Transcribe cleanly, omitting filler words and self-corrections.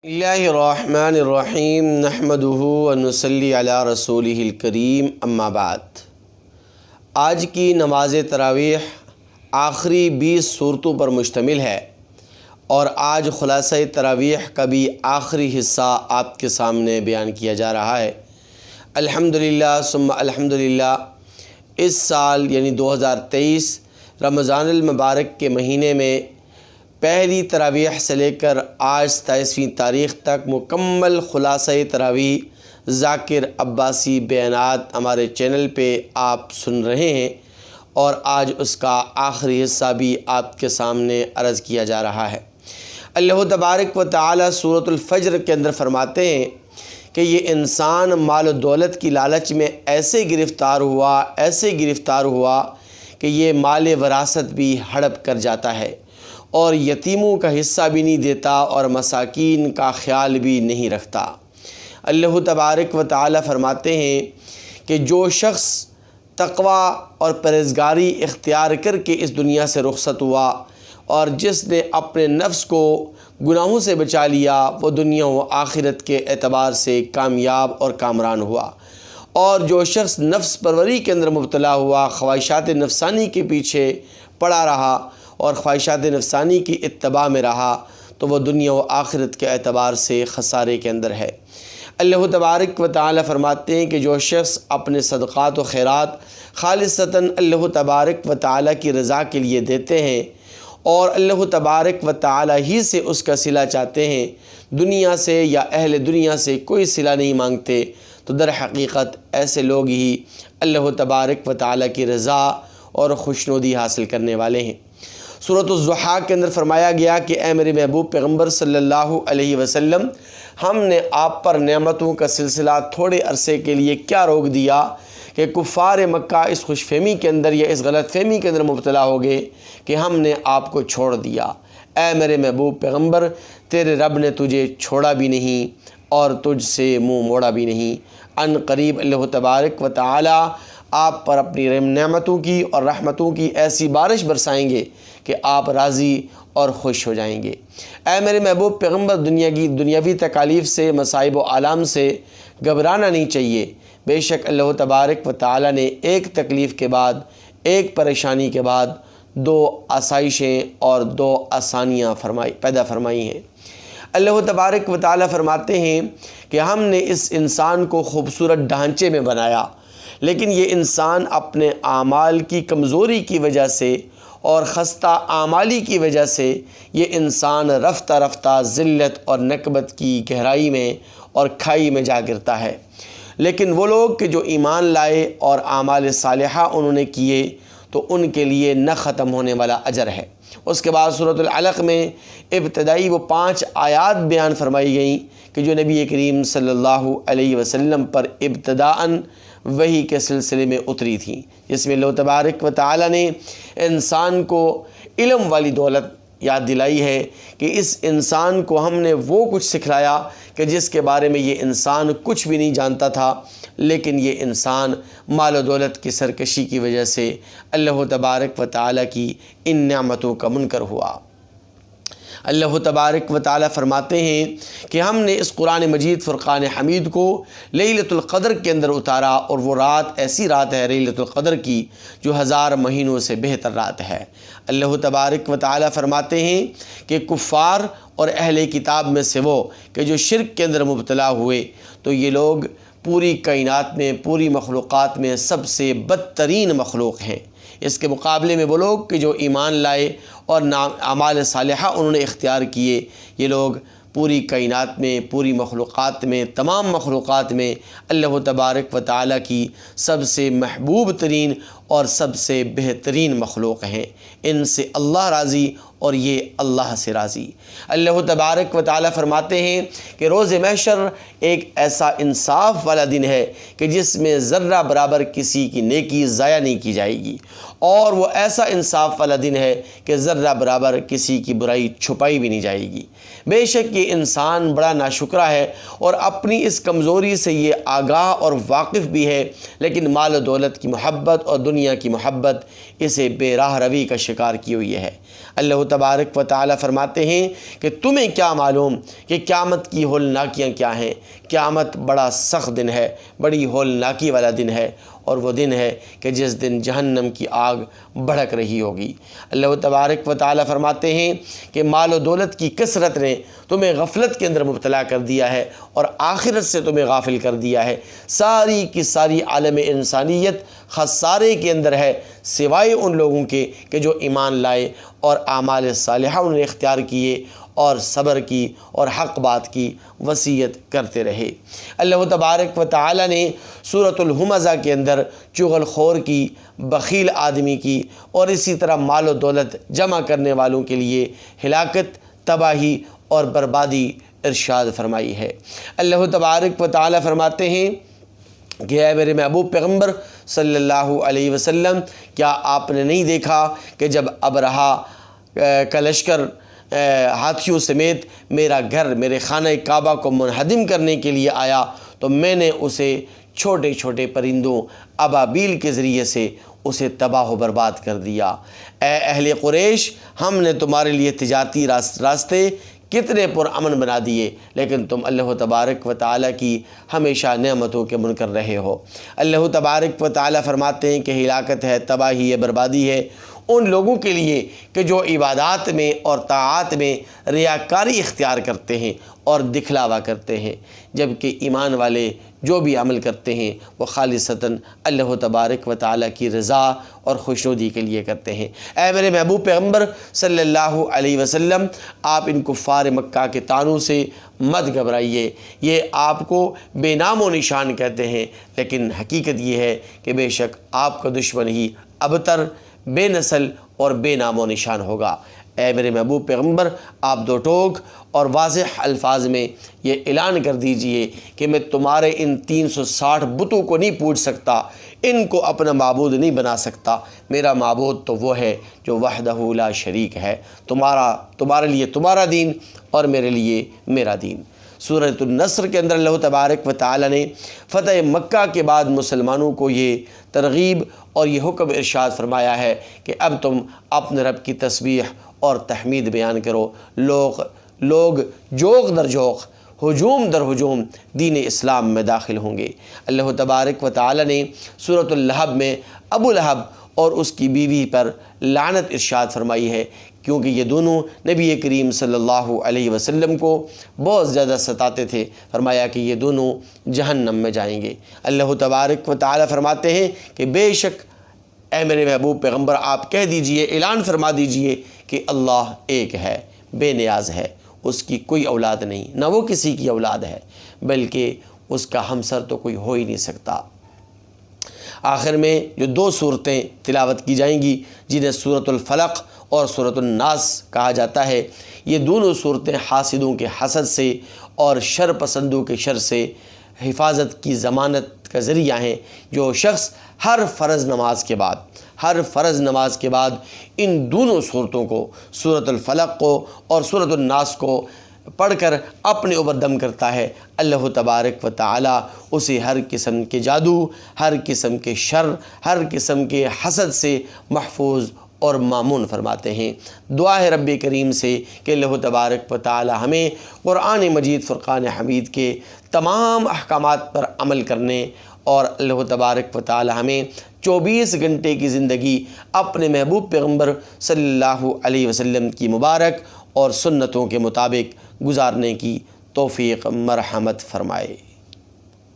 اللہ الرحمن الرحیم نحمدہ ونصلی علی رسولہ الکریم اما بعد۔ آج کی نماز تراویح آخری 20 صورتوں پر مشتمل ہے اور آج خلاصہ تراویح کا بھی آخری حصہ آپ کے سامنے بیان کیا جا رہا ہے۔ الحمدللہ ثم الحمدللہ، اس سال یعنی 2023 رمضان المبارک کے مہینے میں پہلی تراویح سے لے کر آج 27ویں تاریخ تک مکمل خلاصہ تراویح ذاکر عباسی بیانات ہمارے چینل پہ آپ سن رہے ہیں اور آج اس کا آخری حصہ بھی آپ کے سامنے عرض کیا جا رہا ہے۔ اللہ تبارک و تعالی سورۃ الفجر کے اندر فرماتے ہیں کہ یہ انسان مال و دولت کی لالچ میں ایسے گرفتار ہوا کہ یہ مال وراثت بھی ہڑپ کر جاتا ہے اور یتیموں کا حصہ بھی نہیں دیتا اور مساکین کا خیال بھی نہیں رکھتا۔ اللہ تبارک و تعالی فرماتے ہیں کہ جو شخص تقوی اور پرہیزگاری اختیار کر کے اس دنیا سے رخصت ہوا اور جس نے اپنے نفس کو گناہوں سے بچا لیا، وہ دنیا و آخرت کے اعتبار سے کامیاب اور کامران ہوا۔ اور جو شخص نفس پروری کے اندر مبتلا ہوا، خواہشات نفسانی کے پیچھے پڑا رہا اور خواہشات نفسانی کی اتباع میں رہا، تو وہ دنیا و آخرت کے اعتبار سے خسارے کے اندر ہے۔ اللہ تبارک و تعالی فرماتے ہیں کہ جو شخص اپنے صدقات و خیرات خالصتاً اللہ تبارک و تعالی کی رضا کے لیے دیتے ہیں اور اللہ تبارک و تعالی ہی سے اس کا صلہ چاہتے ہیں، دنیا سے یا اہل دنیا سے کوئی صلہ نہیں مانگتے، تو در حقیقت ایسے لوگ ہی اللہ تبارک و تعالی کی رضا اور خوشنودی حاصل کرنے والے ہیں۔ سورۃ الضحیٰ کے اندر فرمایا گیا کہ اے میرے محبوب پیغمبر صلی اللہ علیہ وسلم، ہم نے آپ پر نعمتوں کا سلسلہ تھوڑے عرصے کے لیے کیا روک دیا کہ کفار مکہ اس خوش فہمی کے اندر یا اس غلط فہمی کے اندر مبتلا ہو گئے کہ ہم نے آپ کو چھوڑ دیا۔ اے میرے محبوب پیغمبر، تیرے رب نے تجھے چھوڑا بھی نہیں اور تجھ سے منہ موڑا بھی نہیں۔ ان قریب اللہ تبارک و تعالی آپ پر اپنی نعمتوں کی اور رحمتوں کی ایسی بارش برسائیں گے کہ آپ راضی اور خوش ہو جائیں گے۔ اے میرے محبوب پیغمبر، دنیاوی تکالیف سے، مصائب و آلام سے گھبرانا نہیں چاہیے۔ بے شک اللہ تبارک و تعالی نے ایک تکلیف کے بعد، ایک پریشانی کے بعد 2 آسائشیں اور 2 آسانیاں پیدا فرمائی ہیں۔ اللہ تبارک و تعالی فرماتے ہیں کہ ہم نے اس انسان کو خوبصورت ڈھانچے میں بنایا، لیکن یہ انسان اپنے اعمال کی کمزوری کی وجہ سے اور خستہ اعمالی کی وجہ سے یہ انسان رفتہ رفتہ ذلت اور نکبت کی گہرائی میں اور کھائی میں جا گرتا ہے۔ لیکن وہ لوگ کہ جو ایمان لائے اور اعمال صالحہ انہوں نے کیے، تو ان کے لیے نہ ختم ہونے والا اجر ہے۔ اس کے بعد سورۃ العلق میں ابتدائی وہ 5 آیات بیان فرمائی گئیں کہ جو نبی کریم صلی اللہ علیہ وسلم پر ابتداءً وحی کے سلسلے میں اتری تھیں، جس میں اللہ تبارک و تعالی نے انسان کو علم والی دولت یاد دلائی ہے کہ اس انسان کو ہم نے وہ کچھ سکھلایا کہ جس کے بارے میں یہ انسان کچھ بھی نہیں جانتا تھا، لیکن یہ انسان مال و دولت کی سرکشی کی وجہ سے اللہ تبارک و تعالی کی ان نعمتوں کا منکر ہوا۔ اللہ تبارک و تعالی فرماتے ہیں کہ ہم نے اس قرآن مجید فرقان حمید کو لیلۃ القدر کے اندر اتارا، اور وہ رات ایسی رات ہے لیلۃ القدر کی جو 1000 مہینوں سے بہتر رات ہے۔ اللہ تبارک و تعالی فرماتے ہیں کہ کفار اور اہل کتاب میں سے وہ کہ جو شرک کے اندر مبتلا ہوئے، تو یہ لوگ پوری کائنات میں، پوری مخلوقات میں سب سے بدترین مخلوق ہیں۔ اس کے مقابلے میں وہ لوگ کہ جو ایمان لائے اور اعمال صالحہ انہوں نے اختیار کیے، یہ لوگ پوری کائنات میں، پوری مخلوقات میں، تمام مخلوقات میں اللہ تبارک و تعالی کی سب سے محبوب ترین اور سب سے بہترین مخلوق ہیں۔ ان سے اللہ راضی اور یہ اللہ سے راضی۔ اللہ تبارک و تعالی فرماتے ہیں کہ روز محشر ایک ایسا انصاف والا دن ہے کہ جس میں ذرہ برابر کسی کی نیکی ضائع نہیں کی جائے گی، اور وہ ایسا انصاف والا دن ہے کہ ذرہ برابر کسی کی برائی چھپائی بھی نہیں جائے گی۔ بے شک یہ انسان بڑا ناشکرا ہے اور اپنی اس کمزوری سے یہ آگاہ اور واقف بھی ہے، لیکن مال و دولت کی محبت اور دنیا دنیا کی محبت اسے بے راہ روی کا شکار کی ہوئی ہے۔ اللہ تبارک و تعالی فرماتے ہیں کہ تمہیں کیا معلوم کہ قیامت کی ہولناکیاں کیا ہیں؟ قیامت بڑا سخت دن ہے، بڑی ہولناکی والا دن ہے، اور وہ دن ہے کہ جس دن جہنم کی آگ بھڑک رہی ہوگی۔ اللہ تبارک و تعالی فرماتے ہیں کہ مال و دولت کی کثرت نے تمہیں غفلت کے اندر مبتلا کر دیا ہے اور آخرت سے تمہیں غافل کر دیا ہے۔ ساری کی ساری عالم انسانیت خسارے کے اندر ہے، سوائے ان لوگوں کے کہ جو ایمان لائے اور اعمال صالحہ انہوں نے اختیار کیے اور صبر کی اور حق بات کی وصیت کرتے رہے۔ اللہ تبارک و تعالی نے سورۃ الہمزہ کے اندر چغل خور کی، بخیل آدمی کی اور اسی طرح مال و دولت جمع کرنے والوں کے لیے ہلاکت، تباہی اور بربادی ارشاد فرمائی ہے۔ اللہ تبارک و تعالی فرماتے ہیں کہ اے میرے محبوب پیغمبر صلی اللہ علیہ وسلم، کیا آپ نے نہیں دیکھا کہ جب ابرہا کا لشکر ہاتھیوں سمیت میرا گھر، میرے خانہ کعبہ کو منہدم کرنے کے لیے آیا تو میں نے اسے چھوٹے چھوٹے پرندوں ابابیل کے ذریعے سے اسے تباہ و برباد کر دیا۔ اے اہل قریش، ہم نے تمہارے لیے تجارتی راستے کتنے پرامن بنا دیے، لیکن تم اللہ تبارک و تعالیٰ کی ہمیشہ نعمتوں کے منکر رہے ہو۔ اللہ تبارک و تعالیٰ فرماتے ہیں کہ ہلاکت ہے، تباہی ہے، بربادی ہے ان لوگوں کے لیے کہ جو عبادات میں اور طاعات میں ریاکاری اختیار کرتے ہیں اور دکھلاوا کرتے ہیں، جبکہ ایمان والے جو بھی عمل کرتے ہیں وہ خالصتاً اللہ تبارک و تعالیٰ کی رضا اور خوشنودی کے لیے کرتے ہیں۔ اے میرے محبوب پیغمبر صلی اللہ علیہ وسلم، آپ ان کفار مکہ کے طعنوں سے مت گھبرائیے۔ یہ آپ کو بے نام و نشان کہتے ہیں، لیکن حقیقت یہ ہے کہ بے شک آپ کا دشمن ہی ابتر، بے نسل اور بے نام و نشان ہوگا۔ اے میرے محبوب پیغمبر، آپ دو ٹوک اور واضح الفاظ میں یہ اعلان کر دیجئے کہ میں تمہارے ان 360 بتوں کو نہیں پوج سکتا، ان کو اپنا معبود نہیں بنا سکتا۔ میرا معبود تو وہ ہے جو وحدہ لا شریک ہے، تمہارے لیے تمہارا دین اور میرے لیے میرا دین۔ سورۃ النصر کے اندر اللہ تبارک و تعالی نے فتح مکہ کے بعد مسلمانوں کو یہ ترغیب اور یہ حکم ارشاد فرمایا ہے کہ اب تم اپنے رب کی تسبیح اور تحمید بیان کرو۔ لوگ جوق در جوق، ہجوم در ہجوم دین اسلام میں داخل ہوں گے۔ اللہ تبارک و تعالی نے سورۃ اللہب میں ابو لہب اور اس کی بیوی پر لعنت ارشاد فرمائی ہے، کیونکہ یہ دونوں نبی کریم صلی اللہ علیہ وسلم کو بہت زیادہ ستاتے تھے۔ فرمایا کہ یہ دونوں جہنم میں جائیں گے۔ اللہ تبارک و تعالی فرماتے ہیں کہ بے شک اے میرے محبوب پیغمبر، آپ کہہ دیجئے، اعلان فرما دیجئے کہ اللہ ایک ہے، بے نیاز ہے، اس کی کوئی اولاد نہیں، نہ وہ کسی کی اولاد ہے، بلکہ اس کا ہمسر تو کوئی ہو ہی نہیں سکتا۔ آخر میں جو دو صورتیں تلاوت کی جائیں گی جنہیں سورۃ الفلق اور سورۃ الناس کہا جاتا ہے، یہ دونوں صورتیں حاسدوں کے حسد سے اور شر پسندوں کے شر سے حفاظت کی ضمانت کا ذریعہ ہیں۔ جو شخص ہر فرض نماز کے بعد ان دونوں صورتوں کو، سورۃ الفلق کو اور سورۃ الناس کو پڑھ کر اپنے اوپر دم کرتا ہے، اللہ تبارک و تعالی اسے ہر قسم کے جادو، ہر قسم کے شر، ہر قسم کے حسد سے محفوظ اور مامون فرماتے ہیں۔ دعا ہے رب کریم سے کہ اللہ تبارک و تعالی ہمیں قرآن مجید فرقان حمید کے تمام احکامات پر عمل کرنے اور اللہ تبارک و تعالی ہمیں 24 گھنٹے کی زندگی اپنے محبوب پیغمبر صلی اللہ علیہ وسلم کی مبارک اور سنتوں کے مطابق گزارنے کی توفیق مرحمت فرمائے۔